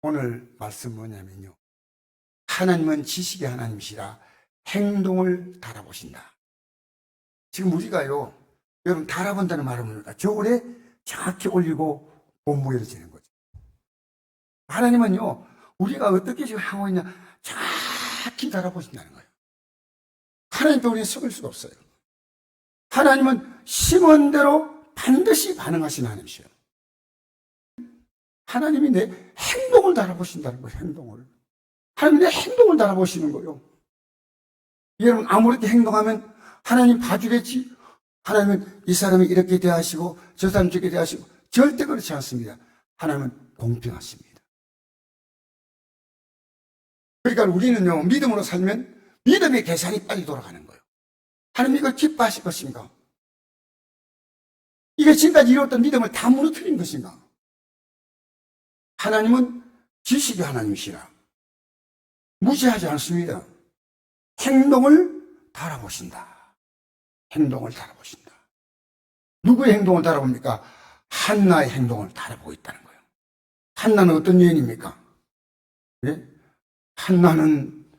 오늘 말씀 뭐냐면요. 하나님은 지식의 하나님이시라 행동을 달아보신다. 지금 우리가요, 여러분 달아본다는 말은 뭡니까? 저울에 정확히 올리고 몸무게를 재는 거죠. 하나님은요, 우리가 어떻게 지금 하고 있냐 정확히 달아보신다는 거예요. 하나님께 우리는 속을 수가 없어요. 하나님은 심은 대로 반드시 반응하시는 하나님이시요. 하나님이 내 행동을 달아보신다는 거예요. 행동을. 하나님이 내 행동을 달아보시는 거예요. 여러분 아무렇게 행동하면 하나님 봐주겠지. 하나님은 이 사람이 이렇게 대하시고 저 사람이 저렇게 대하시고 절대 그렇지 않습니다. 하나님은 공평하십니다. 그러니까 우리는요, 믿음으로 살면 믿음의 계산이 빨리 돌아가는 거예요. 하나님 이걸 기뻐하실 것인가? 이게 지금까지 이루었던 믿음을 다 무너뜨린 것인가? 하나님은 지식의 하나님이시라 무시하지 않습니다. 행동을 달아보신다. 행동을 달아보신다. 누구의 행동을 달아봅니까? 한나의 행동을 달아보고 있다는 거예요. 한나는 어떤 여인입니까? 네? 한나는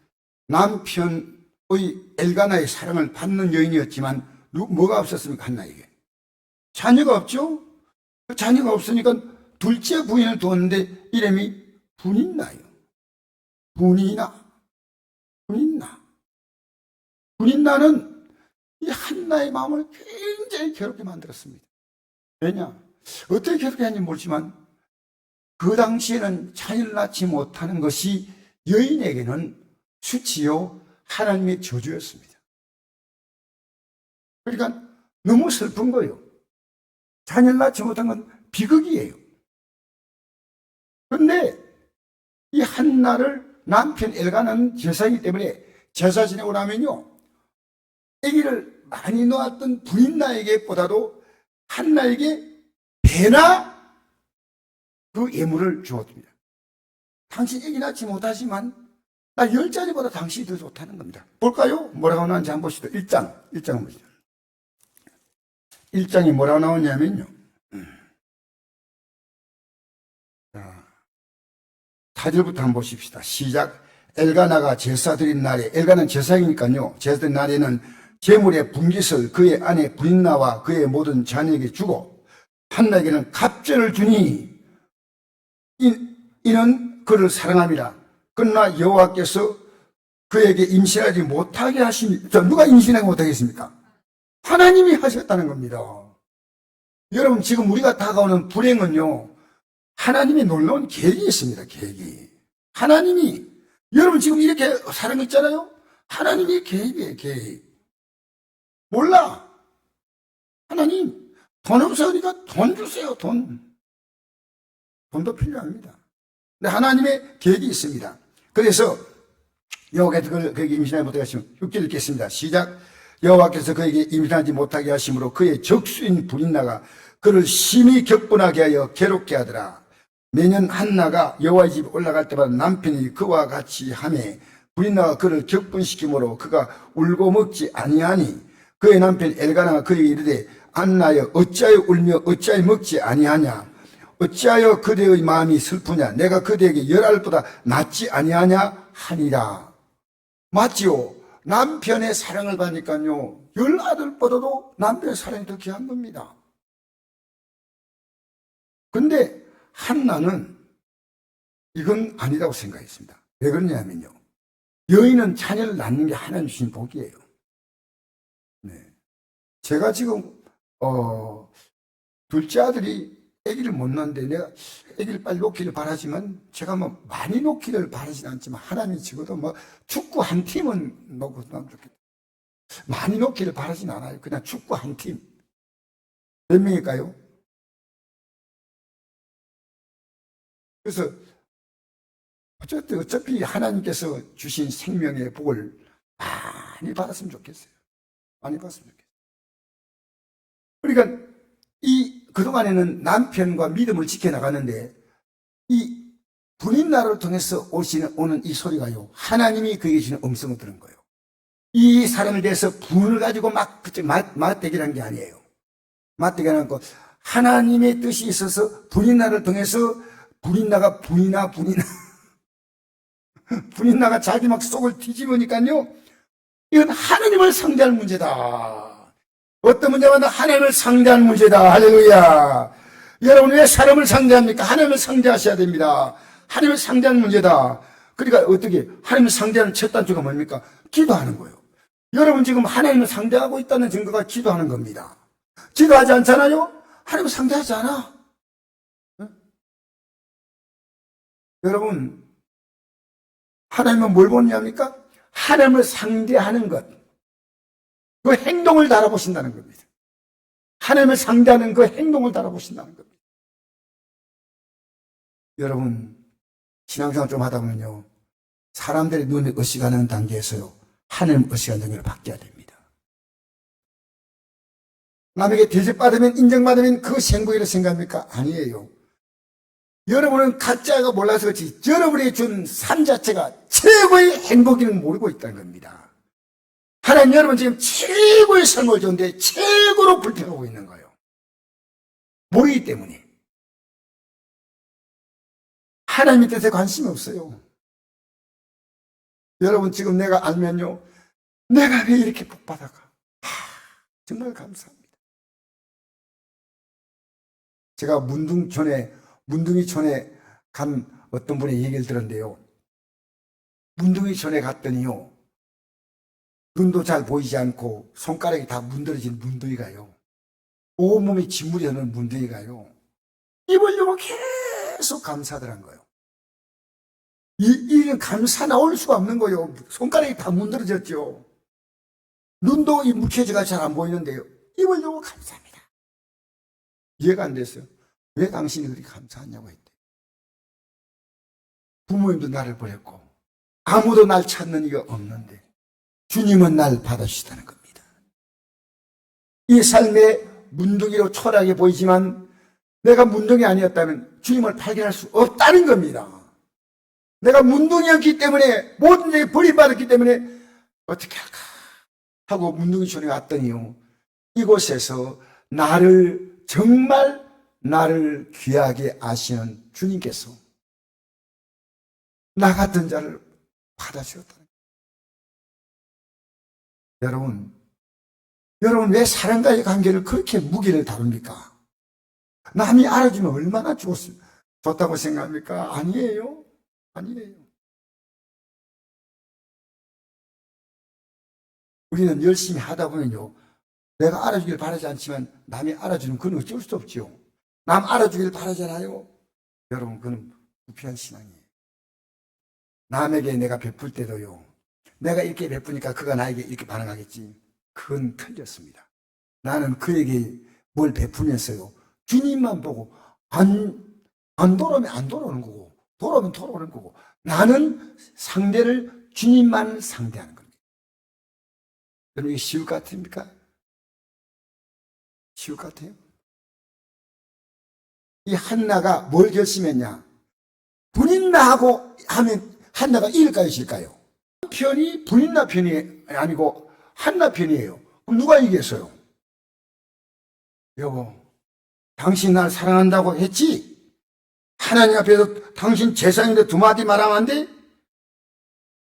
남편의 엘가나의 사랑을 받는 여인이었지만 뭐가 없었습니까? 한나에게 자녀가 없죠. 자녀가 없으니까 둘째 부인을 두었는데 이름이 분인나예요. 분인나는 이 한나의 마음을 굉장히 괴롭게 만들었습니다. 왜냐? 어떻게 괴롭게 하는지 모르지만 그 당시에는 자녀를 낳지 못하는 것이 여인에게는 수치요 하나님의 저주였습니다. 그러니까 너무 슬픈 거예요. 자녀를 낳지 못한 건 비극이에요. 그런데 이 한나를 남편 엘가나는 제사이기 때문에 제사 지내고 나면요, 아기를 많이 놓았던 부인나에게보다도 한나에게 배나 그 예물을 주었습니다. 당신 아기 낳지 못하지만 나 10자리보다 당신이 더 좋다는 겁니다. 볼까요? 뭐라고 나오는지 한번 보시죠. 1장 보시죠. 1장이 뭐라고 나오냐면요, 4절부터 한번 보십시다. 시작. 엘가나가 제사 드린 날에, 엘가나는 제사이니까요, 제사 드린 날에는 제물의 분깃을 그의 아내 부인나와 그의 모든 자녀에게 주고 한나에게는 갑절을 주니 이는 그를 사랑함이라. 그러나 여호와께서 그에게 임신하지 못하게 하시니, 누가 임신하지 못하겠습니까? 하나님이 하셨다는 겁니다. 여러분 지금 우리가 다가오는 불행은요, 하나님의 놀라운 계획이 있습니다. 계획이. 하나님이, 여러분 지금 이렇게 사는 있잖아요. 하나님의 계획이에요. 계획. 몰라. 하나님 돈 없으니까 돈 주세요. 돈도 필요합니다. 근데 하나님의 계획이 있습니다. 그래서 여호와께서 그에게 임신하지 못하게 하시면 6절 읽겠습니다. 시작. 여호와께서 그에게 임신하지 못하게 하심으로 그의 적수인 분인나가 그를 심히 격분하게 하여 괴롭게 하더라. 매년 한나가 여호와의 집에 올라갈 때마다 남편이 그와 같이 하매 분인나가 그를 격분시키므로 그가 울고 먹지 아니하니 그의 남편 엘가나가 그에게 이르되 한나여 어찌하여 울며 어찌하여 먹지 아니하냐? 어찌하여 그대의 마음이 슬프냐? 내가 그대에게 10알보다 낫지 아니하냐? 하니라. 맞지요? 남편의 사랑을 받으니까요, 10아들보다도 남편의 사랑이 더 귀한 겁니다. 근데 한나는 이건 아니라고 생각했습니다. 왜 그러냐면요, 여인은 자녀를 낳는 게 하나님 주신 복이에요. 네. 제가 지금 둘째 아들이 아기를 못 낳는데 내가 아기를 빨리 놓기를 바라지만, 제가 뭐 많이 놓기를 바라진 않지만 하나님이 적어도 뭐 축구 한 팀은 놓고 나면 좋겠다. 많이 놓기를 바라진 않아요. 그냥 축구 한 팀. 몇 명일까요? 그래서 어차피 하나님께서 주신 생명의 복을 많이 받았으면 좋겠어요. 많이 받았으면 좋겠어요. 그러니까 그동안에는 남편과 믿음을 지켜나갔는데 이 분인나를 통해서 오는 이 소리가요, 하나님이 그에게 주시는 음성을 들은 거예요. 이 사람에 대해서 분을 가지고 맞대기란 게 아니에요. 맞대기는 않고 하나님의 뜻이 있어서 분인나를 통해서 불이 나가 불이 나가 자기 막 속을 뒤집으니까요. 이건 하나님을 상대할 문제다. 어떤 문제마다 하나님을 상대하는 문제다. 할렐루야. 여러분 왜 사람을 상대합니까? 하나님을 상대하셔야 됩니다. 하나님을 상대하는 문제다. 그러니까 어떻게 하나님을 상대하는 첫 단추가 뭡니까? 기도하는 거예요. 여러분 지금 하나님을 상대하고 있다는 증거가 기도하는 겁니다. 기도하지 않잖아요? 하나님을 상대하지 않아. 응? 여러분 하나님은 뭘 보느냐입니까? 하나님을 상대하는 것, 그 행동을 달아보신다는 겁니다. 하나님을 상대하는 그 행동을 달아보신다는 겁니다. 여러분 신앙생활 좀 하다 보면요, 사람들의 눈에 의식하는 단계에서요, 하나님 의식하는 단계로 바뀌어야 됩니다. 남에게 대접받으면, 인정받으면 그것이 행복이라고 생각합니까? 아니에요. 여러분은 가짜가 몰라서 그렇지, 여러분이 준 삶 자체가 최고의 행복임을 모르고 있다는 겁니다. 하나님 여러분 지금 최고의 삶을 줬는데 최고로 불평하고 있는 거예요. 모르기 때문에. 하나님의 뜻에 관심이 없어요. 여러분 지금 내가 알면요, 내가 왜 이렇게 복받아가? 정말 감사합니다. 제가 문둥이촌에 간 어떤 분의 얘기를 들었는데요, 문둥이촌에 갔더니요, 눈도 잘 보이지 않고 손가락이 다 문드러진 문둥이가요, 온몸이 진물이 흐르는 문둥이가요, 입을 열고 계속 감사하더란 거예요. 이 감사 나올 수가 없는 거예요. 손가락이 다 문드러졌죠. 눈도 묵혀져가 잘 안 보이는데요, 입을 열고 감사합니다. 이해가 안 됐어요. 왜 당신이 그렇게 감사하냐고 했대. 부모님도 나를 버렸고 아무도 날 찾는 이가 없는데 주님은 날 받아주시다는 겁니다. 이 삶의 문둥이로 초라하게 보이지만 내가 문둥이 아니었다면 주님을 발견할 수 없다는 겁니다. 내가 문둥이였기 때문에, 모든 게 버림받았기 때문에 어떻게 할까 하고 문둥이촌에 왔더니요, 이곳에서 정말 나를 귀하게 아시는 주님께서 나 같은 자를 받아주었다는 거예요. 여러분 왜 사람과의 관계를 그렇게 무게를 다룹니까? 남이 알아주면 얼마나 좋다고 생각합니까? 아니에요. 우리는 열심히 하다 보면요, 내가 알아주길 바라지 않지만 남이 알아주는 그건 어쩔 수 없지요. 남 알아주길 바라잖아요. 여러분 그건 부패한 신앙이에요. 남에게 내가 베풀 때도요, 내가 이렇게 베푸니까 그가 나에게 이렇게 반응하겠지, 그건 틀렸습니다. 나는 그에게 뭘 베풀면서요, 주님만 보고 안 돌아오면 안 돌아오는 거고, 돌아오면 돌아오는 거고, 나는 상대를 주님만 상대하는 겁니다. 여러분 이게 쉬울 것 같습니까? 쉬울 것 같아요? 이 한나가 뭘 결심했냐? 분인나 하고 하면 한나가 이길까요, 질까요? 편이 분인나 편이 아니고 한나 편이에요. 그럼 누가 이겼어요? 여보, 당신 날 사랑한다고 했지? 하나님 앞에서 당신 재산인데 두 마디 말하면 안 돼?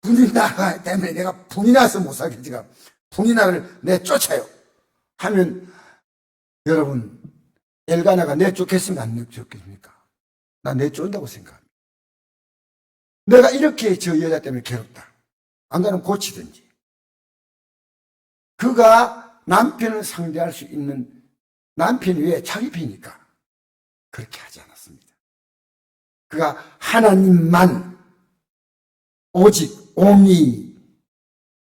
분인나 때문에 내가 분이 나서 못 살겠지. 분인나를 내쫓아요 하면, 여러분 엘가나가 내쫓겠습니까? 안 내쫓겠습니까? 나 내쫓는다고 생각합니다. 내가 이렇게 저 여자 때문에 괴롭다, 안 가면 고치든지. 그가 남편을 상대할 수 있는 남편이 왜 자기 편이니까 그렇게 하지 않았습니다. 그가 하나님만, 오직 only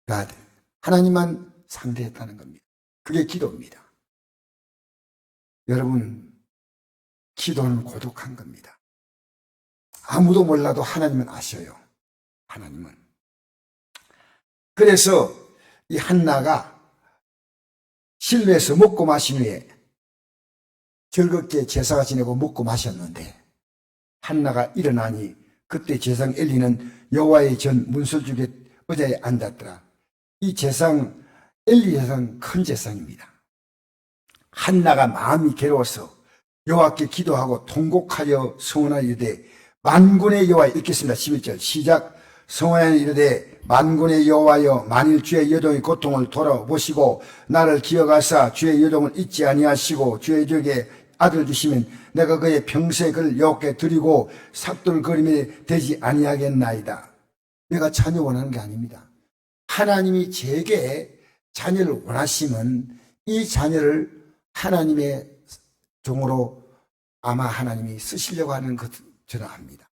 God, 하나님만 상대했다는 겁니다. 그게 기도입니다. 여러분 기도는 고독한 겁니다. 아무도 몰라도 하나님은 아셔요. 하나님은. 그래서 이 한나가 실로에서 먹고 마신 후에 즐겁게 제사가 지내고 먹고 마셨는데, 한나가 일어나니 그때 제상 엘리는 여호와의 전 문설주게 의자에 앉았더라. 이 제상, 엘리 제상 큰 제상입니다. 한나가 마음이 괴로워서 여호와께 기도하고 통곡하여 서원하여 이르되 만군의 여호와 읽겠습니다. 11절 시작. 성호야는 이르되 만군의 여호와여 만일 주의 여종의 고통을 돌아보시고 나를 기억하사 주의 여종을 잊지 아니하시고 주의 여종에게 아들 주시면 내가 그의 평생 그를 여호와께 드리고 삭돌거림이 되지 아니하겠나이다. 내가 자녀 원하는 게 아닙니다. 하나님이 제게 자녀를 원하시면 이 자녀를 하나님의 종으로 아마 하나님이 쓰시려고 하는 것 저는 압니다.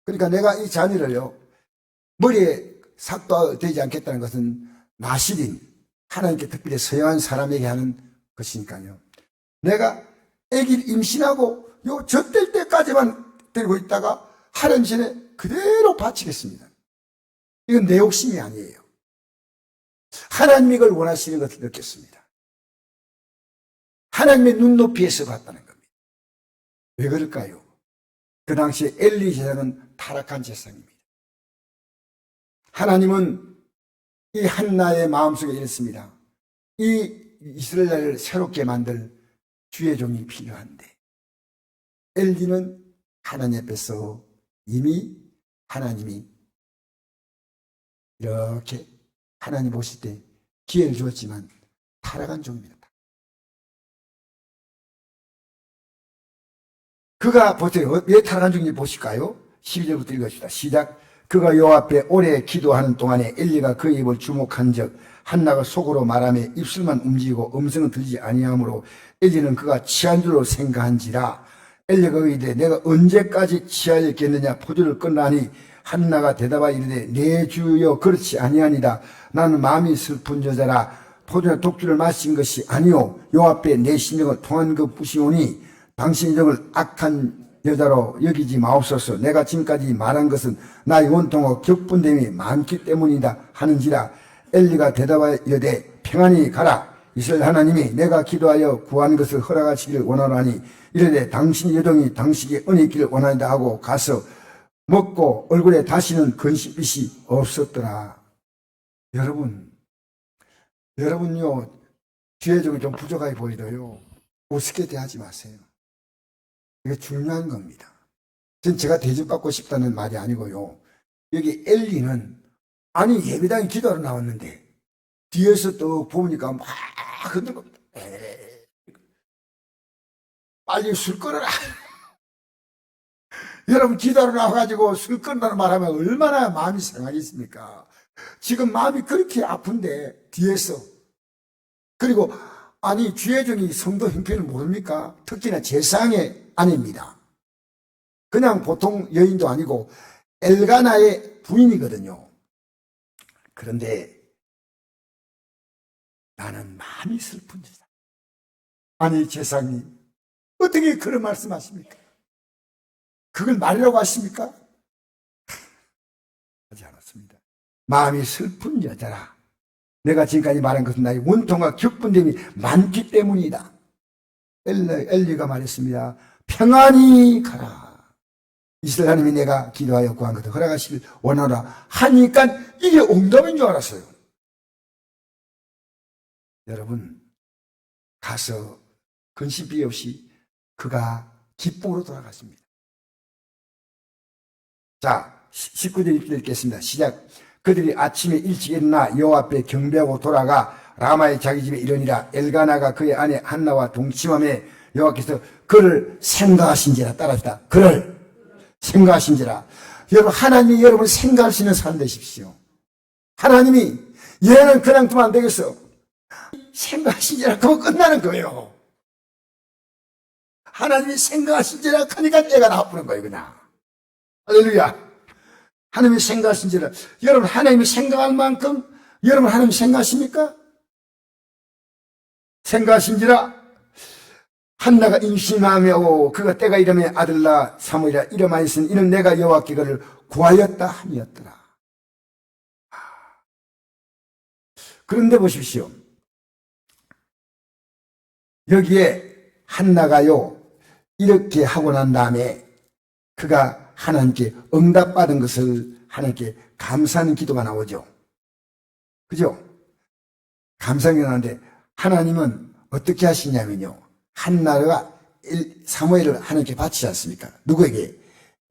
그러니까 내가 이 자녀를요 머리에 삭도 되지 않겠다는 것은 나시린 하나님께 특별히 서양한 사람에게 하는 것이니까요. 내가 아기를 임신하고 요 젖될 때까지만 데리고 있다가 하는 전에 그대로 바치겠습니다. 이건 내 욕심이 아니에요. 하나님이 이걸 원하시는 것을 느꼈습니다. 하나님의 눈높이에서 봤다는 겁니다. 왜 그럴까요? 그 당시에 엘리 제사는 타락한 제사입니다. 하나님은 이 한나의 마음속에 이랬습니다. 이 이스라엘을 새롭게 만들 주의 종이 필요한데 엘리는 하나님 앞에서 이미 하나님이 이렇게 하나님 보실 때 기회를 주었지만 타락한 종입니다. 그가 보세요. 왜 타락한 종인지 보실까요? 12절부터 읽읍시다. 시작. 그가 여호와 앞에 오래 기도하는 동안에 엘리가 그의 입을 주목한 적 한나가 속으로 말하며 입술만 움직이고 음성은 들리지 아니하므로 엘리는 그가 취한 줄로 생각한지라. 엘리가 이르되 내가 언제까지 취하였겠느냐 포도를 끊나니 한나가 대답하여 이르되 내 주여 그렇지 아니하니라. 나는 마음이 슬픈 여자라. 포도나 독주를 마신 것이 아니오 여호와 앞에 내 심령을 통한 것 뿐이오니 당신의 정을 악한 여자로 여기지 마옵소서. 내가 지금까지 말한 것은 나의 원통하고 격분됨이 많기 때문이다 하는지라. 엘리가 대답하여 이르되 평안히 가라. 이스라엘 하나님이 내가 기도하여 구한 것을 허락하시기를 원하노니 이르되 당신의 여종이 당신에게 은혜 있기를 원하다 하고 가서 먹고 얼굴에 다시는 근심빛이 없었더라. 여러분요 주의 종이 좀 부족하게 보이더요 우습게 대하지 마세요. 이게 중요한 겁니다. 전 제가 대접받고 싶다는 말이 아니고요. 여기 엘리는 아니 예배당에 기도하러 나왔는데 뒤에서 또 보니까 막 흔들고 빨리 술 끊어라. 여러분 기도하러 나와가지고 술 끊으라는 말하면 얼마나 마음이 상하겠습니까? 지금 마음이 그렇게 아픈데 뒤에서 그리고 아니 주의 종이 성도 형편을 모릅니까? 특히나 제사장의 아내입니다. 그냥 보통 여인도 아니고 엘가나의 부인이거든요. 그런데 나는 마음이 슬픈 여자. 아니 제사장님 어떻게 그런 말씀하십니까? 그걸 말이라고 하십니까? 하지 않았습니다. 마음이 슬픈 여자라. 내가 지금까지 말한 것은 나의 원통과 격분됨이 많기 때문이다. 엘리가 말했습니다. 평안히 가라. 이스라엘 하나님이 내가 기도하여 구한 것을 허락하시길 원하라 하니까 이게 응답인 줄 알았어요. 여러분 가서 근심비 없이 그가 기쁨으로 돌아갔습니다. 자 19절 읽겠습니다. 시작. 그들이 아침에 일찍 일어나 여호와 앞에 경배하고 돌아가 라마의 자기 집에 이르니라. 엘가나가 그의 아내 한나와 동침함에 여호와께서 그를 생각하신지라. 따라합시다. 그를 생각하신지라. 여러분 하나님이 여러분을 생각할 수 있는 사람 되십시오. 하나님이 얘는 그냥 두면 안 되겠어. 생각하신지라 그러면 끝나는 거예요. 하나님이 생각하신지라 하니까 애가 나쁘는 거예요. 그냥 할렐루야. 하나님이 생각하신지라. 여러분 하나님이 생각할 만큼 여러분 하나님이 생각하십니까? 생각하신지라. 한나가 임신하며 그가 때가 이르매 아들라 사무이라 이름하였으니 이는 내가 여호와께 그를 구하였다 함이었더라. 그런데 보십시오. 여기에 한나가요 이렇게 하고 난 다음에 그가 하나님께 응답받은 것을 하나님께 감사하는 기도가 나오죠. 그죠? 감사하는 기도가 나오는데 하나님은 어떻게 하시냐면요. 한나가 사무엘을 하나님께 바치지 않습니까? 누구에게?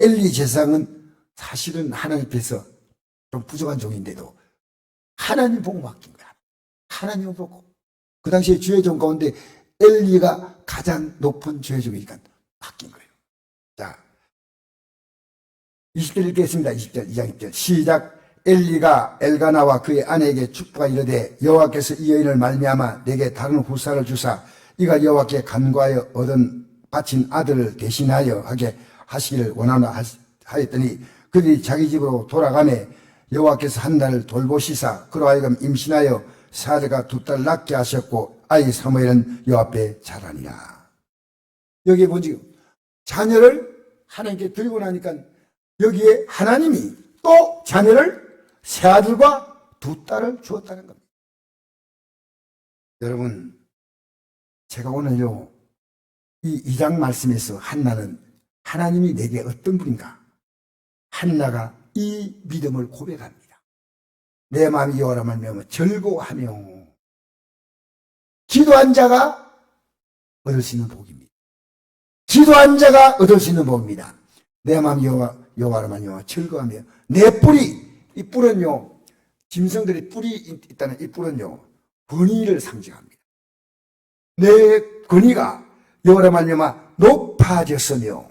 엘리 제사장은 사실은 하나님 앞에서 좀 부족한 종인데도 하나님 보고 맡긴 거야. 하나님을 보고. 그 당시에 주의종 가운데 엘리가 가장 높은 주의종이니까 맡긴 거예요. 자, 20절 읽겠습니다. 20절, 2장 20절. 시작. 엘리가 엘가나와 그의 아내에게 축복하 이르되 여호와께서 이 여인을 말미암아 내게 다른 후사를 주사 이가 여호와께 간구하여 얻은 바친 아들을 대신하여 하게 하시기를 원하나 하였더니 그들이 자기 집으로 돌아가매 여호와께서 한 달을 돌보시사 그로 하여금 임신하여 사대가 두 딸 낳게 하셨고 아이 사무엘은 여호와 앞에 자라니라. 여기에 뭔지 자녀를 하나님께 드리고 나니까 여기에 하나님이 또 자녀를 세 아들과 두 딸을 주었다는 겁니다. 여러분, 제가 오늘요 이 2장 말씀에서 한나는 하나님이 내게 어떤 분인가, 한나가 이 믿음을 고백합니다. 내 마음이 여호와를 말미암아 즐거워하며. 기도한 자가 얻을 수 있는 복입니다. 기도한 자가 얻을 수 있는 복입니다. 내 마음이 여호와를 말미암아 즐거워하며. 내 뿌리, 이 뿔은요 짐승들의 뿔이 있다는 이 뿔은요 권위를 상징합니다. 내 권위가 여호와를 말미암아 높아졌으며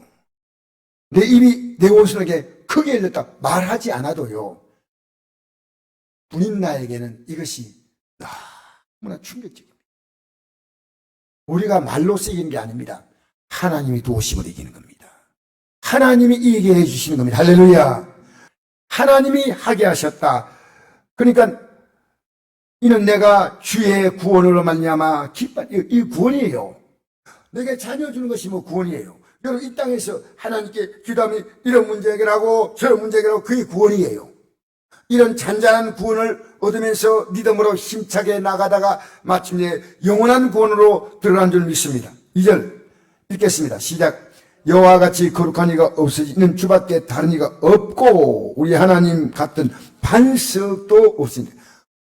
내 입이 내 온순하게 크게 열렸다 말하지 않아도요 군인 나에게는 이것이 너무나 충격적입니다. 우리가 말로 쓰이는 게 아닙니다. 하나님이 도우심을 이기는 겁니다. 하나님이 이기게 해주시는 겁니다. 할렐루야. 하나님이 하게 하셨다. 그러니까 이는 내가 주의 구원으로 말미암아 기뻐. 이 구원이에요. 내게 자녀 주는 것이 뭐 구원이에요. 여러분 이 땅에서 하나님께 기도하면 이런 문제 해결하고 저런 문제 해결하고 그게 구원이에요. 이런 잔잔한 구원을 얻으면서 믿음으로 힘차게 나가다가 마침내 영원한 구원으로 들어간 줄 믿습니다. 2절 읽겠습니다. 시작. 여호와 같이 거룩한 이가 없어지는 주밖에 다른 이가 없고 우리 하나님 같은 반석도 없습니다.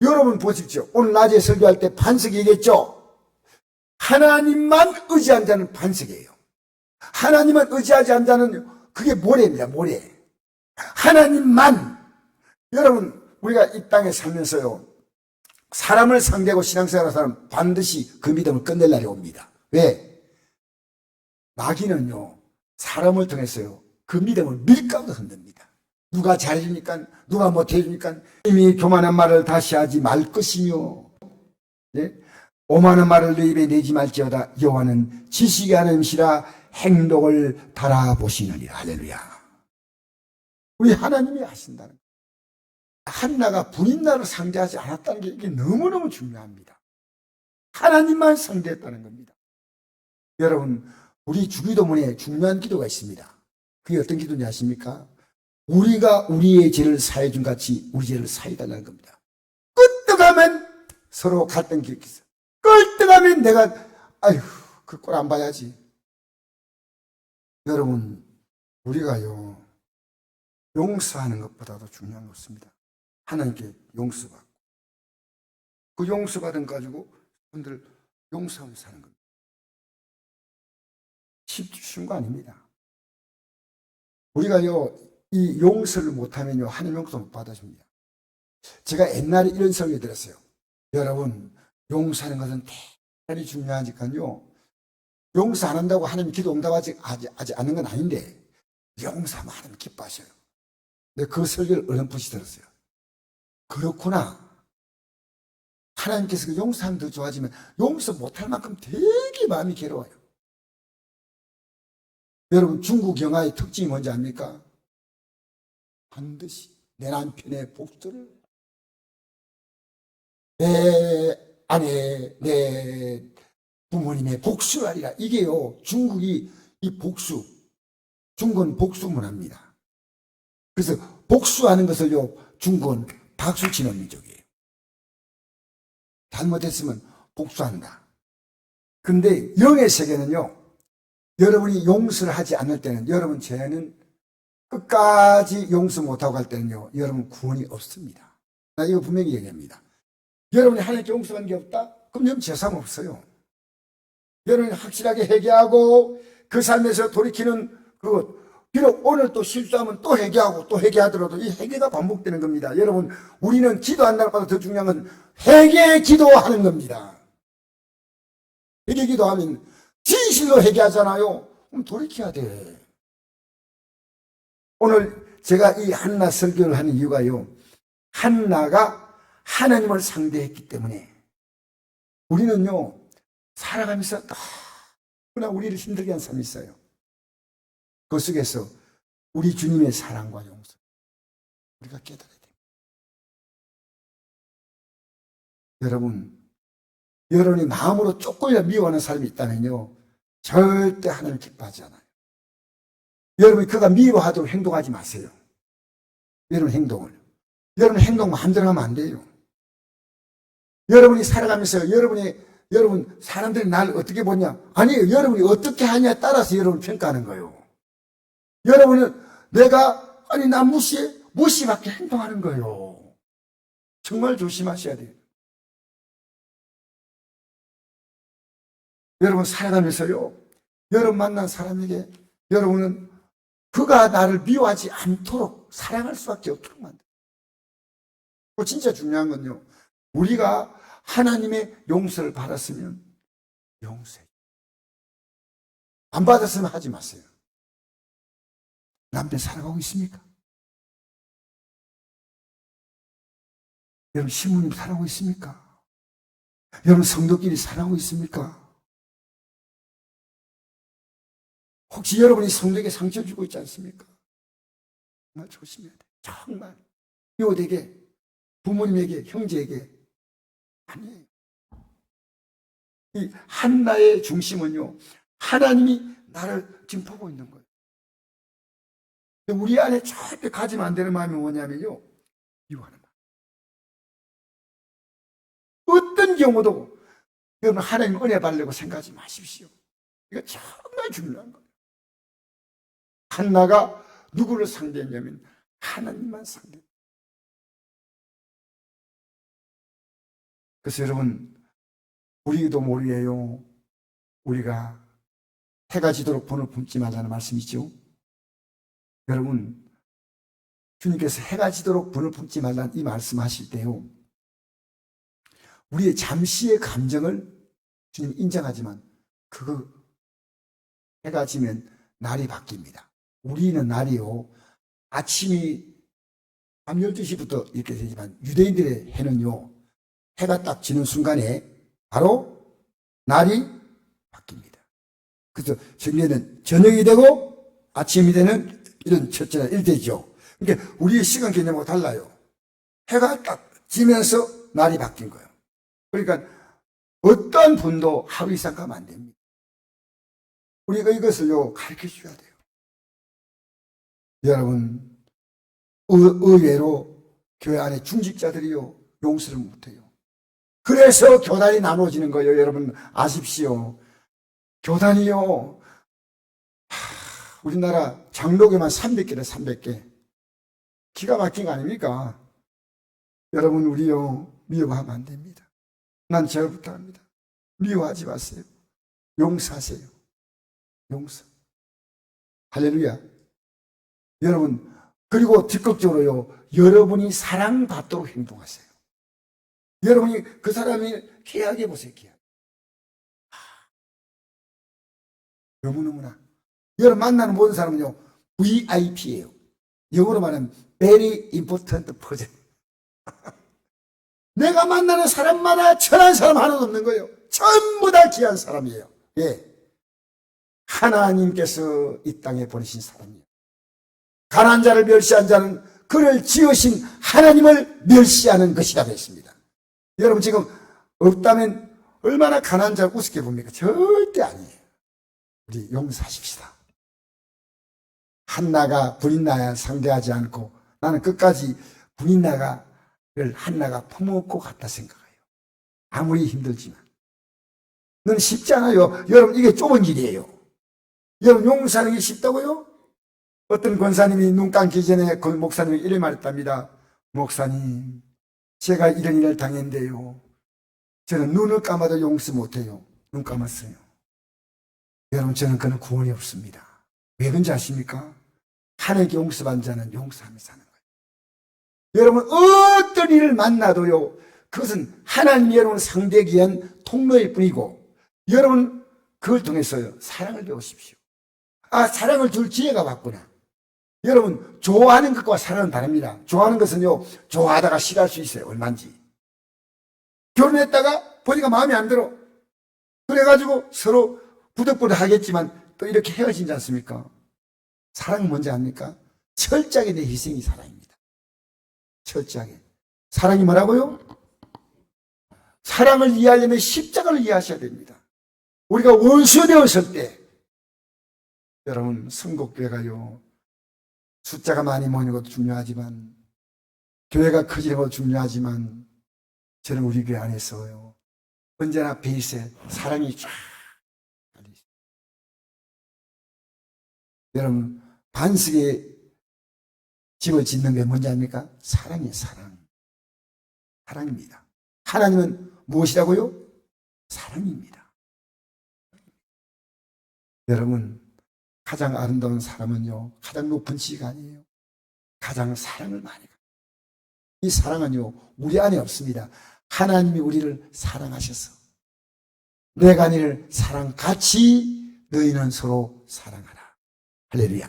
여러분 보십시오. 오늘 낮에 설교할 때 반석 얘기했죠. 하나님만 의지한 자는 반석이에요. 하나님만 의지하지 않는 자는 그게 모래입니다. 모래. 하나님만. 여러분 우리가 이 땅에 살면서요 사람을 상대하고 신앙생활하는 사람은 반드시 그 믿음을 끝낼 날이 옵니다. 왜? 마귀는요 사람을 통해서요 그 믿음을 밀가루 흔듭니다. 누가 잘해주니까 누가 못해주니까 이미 교만한 말을 다시 하지 말 것이며 네? 오만한 말을 내 입에 내지 말지어다 여호와는 지식이 하는 임시라 행동을 달아보시느니라. 할렐루야. 우리 하나님이 하신다는 거예요. 한나가 불임나를 상대하지 않았다는 게 이게 너무너무 중요합니다. 하나님만 상대했다는 겁니다. 여러분 우리 주기도문에 중요한 기도가 있습니다. 그게 어떤 기도인지 아십니까? 우리가 우리의 죄를 사해 준 같이 우리 죄를 사해 달라는 겁니다. 끄떡하면 서로 갈등 기억해서 끄떡하면 내가 아휴 그 꼴 안 봐야지. 여러분 우리가요 용서하는 것보다도 중요한 거 없습니다. 하나님께 용서받고 그 용서받은 거 가지고 여러분들 용서하면서 사는 겁니다. 쉬운 거 아닙니다. 우리가요 이 용서를 못하면요 하나님 용서 못 받아줍니다. 제가 옛날에 이런 설교 들었어요. 여러분 용서하는 것은 대단히 중요하니까요 용서 안 한다고 하나님 기도 응답하지 않는 건 아닌데 용서하면 하나님 기뻐하셔요. 근데 그 설교를 어렴풋이 들었어요. 그렇구나. 하나님께서 그 용서하면 더 좋아지면 용서 못할 만큼 되게 마음이 괴로워요. 여러분 중국 영화의 특징이 뭔지 압니까? 반드시 내 남편의 복수를 내 아내 내 부모님의 복수를 하리라. 이게요 중국이 이 복수 중국은 복수 문화입니다. 그래서 복수하는 것을요 중국은 박수치는 민족이에요. 잘못했으면 복수한다. 근데 영의 세계는요 여러분이 용서를 하지 않을 때는 여러분 죄는 끝까지 용서 못하고 갈 때는요 여러분 구원이 없습니다. 나 이거 분명히 얘기합니다. 여러분이 하나님께 용서한 게 없다? 그럼 여러분 죄상 없어요. 여러분이 확실하게 회개하고 그 삶에서 돌이키는 그 비록 오늘 또 실수하면 또 회개하고 또 회개하더라도 이 회개가 반복되는 겁니다. 여러분, 우리는 기도한다는 것보다 더 중요한 건 회개 기도하는 겁니다. 회개 기도하면 진실로 회개하잖아요. 그럼 돌이켜야 돼. 오늘 제가 이 한나 설교를 하는 이유가요, 한나가 하나님을 상대했기 때문에 우리는요, 살아가면서 너무나 우리를 힘들게 한 삶이 있어요. 그 속에서 우리 주님의 사랑과 용서, 우리가 깨달아야 됩니다. 여러분이 마음으로 조금이라도 미워하는 사람이 있다면요, 절대 하나님을 기뻐하지 않아요. 여러분이 그가 미워하도록 행동하지 마세요. 여러분 행동 마음대로 하면 안 돼요. 여러분이 살아가면서 여러분 사람들이 나를 어떻게 보냐? 아니에요. 여러분이 어떻게 하냐에 따라서 여러분을 평가하는 거예요. 여러분은 나 무시밖에 행동하는 거예요. 정말 조심하셔야 돼요. 여러분 살아가면서요, 여러분 만난 사람에게 여러분은 그가 나를 미워하지 않도록 사랑할 수밖에 없도록 만들어요. 진짜 중요한 건요, 우리가 하나님의 용서를 받았으면 용서해. 안 받았으면 하지 마세요. 남편 살아가고 있습니까? 여러분 신부님 살아가고 있습니까? 여러분 성도끼리 살아가고 있습니까? 혹시 여러분이 성도에게 상처 주고 있지 않습니까? 정말 조심해야 돼요. 정말 이웃에게, 부모님에게, 형제에게. 아니에요. 이 한나의 중심은요, 하나님이 나를 지금 보고 있는 거예요. 우리 안에 절대 가지면 안 되는 마음이 뭐냐면요, 미워하는 마음. 어떤 경우도 여러분 하나님 은혜 받으려고 생각하지 마십시오. 이거 정말 중요한 거예요. 한나가 누구를 상대했냐면 하나님만 상대. 그래서 여러분, 우리도 모르게요, 우리가 해가 지도록 본을 품지 말라는 말씀이죠. 여러분, 주님께서 해가 지도록 본을 품지 말라는 이 말씀하실 때요, 우리의 잠시의 감정을 주님 인정하지만 그거 해가 지면 날이 바뀝니다. 우리는 날이요, 아침이 밤 12시부터 이렇게 되지만 유대인들의 해는요, 해가 딱 지는 순간에 바로 날이 바뀝니다. 그래서 정리는 저녁이 되고 아침이 되는 이런 첫째 날 일대죠. 그러니까 우리의 시간 개념하고 달라요. 해가 딱 지면서 날이 바뀐 거예요. 그러니까 어떤 분도 하루 이상 가면 안 됩니다. 우리가 이것을요, 가르쳐 줘야 돼요. 여러분, 의외로 교회 안에 중직자들이요, 용서를 못해요. 그래서 교단이 나눠지는 거예요. 여러분 아십시오. 교단이요, 우리나라 장로교만 300개래, 300개. 기가 막힌 거 아닙니까? 여러분, 우리요, 미워하면 안 됩니다. 난 제가 부탁합니다. 미워하지 마세요. 용서하세요. 용서. 할렐루야. 여러분, 그리고 적극적으로요, 여러분이 사랑받도록 행동하세요. 여러분이 그 사람이 계약해 보세요. 계약. 너무너무나. 여러분 만나는 모든 사람은요, VIP예요. 영어로 말하면 Very Important Person. 내가 만나는 사람마다 천한 사람 하나도 없는 거예요. 전부 다 귀한 사람이에요. 예. 하나님께서 이 땅에 보내신 사람이에요. 가난한 자를 멸시한 자는 그를 지으신 하나님을 멸시하는 것이라 했습니다. 여러분 지금 없다면 얼마나 가난한 자를 우습게 봅니까? 절대 아니에요. 우리 용서하십시다. 한나가 분인나야 상대하지 않고 나는 끝까지 분인나가를 한나가 품었고 갔다 생각해요. 아무리 힘들지만. 넌 쉽지 않아요. 여러분 이게 좁은 길이에요. 여러분 용서하는 게 쉽다고요? 어떤 권사님이 눈 감기 전에 그 목사님이 이래 말했답니다. 목사님, 제가 이런 일을 당했는데요, 저는 눈을 감아도 용서 못해요. 눈 감았어요. 여러분 저는 그는 구원이 없습니다. 왜 그런지 아십니까? 하나님께 용서받은 자는 용서하며 사는 거예요. 여러분 어떤 일을 만나도요, 그것은 하나님이 여러분 상대하기 위한 통로일 뿐이고, 여러분 그걸 통해서요 사랑을 배우십시오. 아, 사랑을 줄 지혜가 왔구나. 여러분 좋아하는 것과 사랑은 다릅니다. 좋아하는 것은요, 좋아하다가 싫어할 수 있어요. 얼마인지. 결혼했다가 보니까 마음에 안 들어. 그래가지고 서로 부득부득 하겠지만 또 이렇게 헤어지지 않습니까? 사랑은 뭔지 압니까? 철저하게 내 희생이 사랑입니다. 철저하게. 사랑이 뭐라고요? 사랑을 이해하려면 십자가를 이해하셔야 됩니다. 우리가 원수 되었을 때, 여러분 선곡교회가요, 숫자가 많이 모이는 것도 중요하지만, 교회가 커지는 것도 중요하지만, 저는 우리 교회 안에서요, 언제나 베이스에 사랑이 쫙 깔려 있습니다. 여러분 반석에 집을 짓는 게 뭔지 압니까? 사랑이에요. 사랑입니다. 하나님은 무엇이라고요? 사랑입니다. 여러분 가장 아름다운 사람은요, 가장 높은 지위가 아니에요. 가장 사랑을 많이 합니다. 이 사랑은요 우리 안에 없습니다. 하나님이 우리를 사랑하셔서, 내가 너희를 사랑같이 너희는 서로 사랑하라. 할렐루야.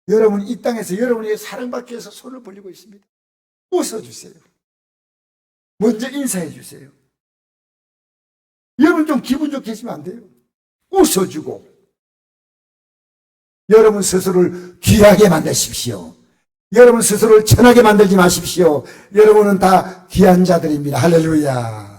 여러분 이 땅에서 여러분에게 사랑받기 위해서 손을 벌리고 있습니다. 웃어주세요. 먼저 인사해 주세요. 여러분 좀 기분 좋게 해주면 안 돼요? 웃어주고, 여러분 스스로를 귀하게 만드십시오. 여러분 스스로를 천하게 만들지 마십시오. 여러분은 다 귀한 자들입니다. 할렐루야.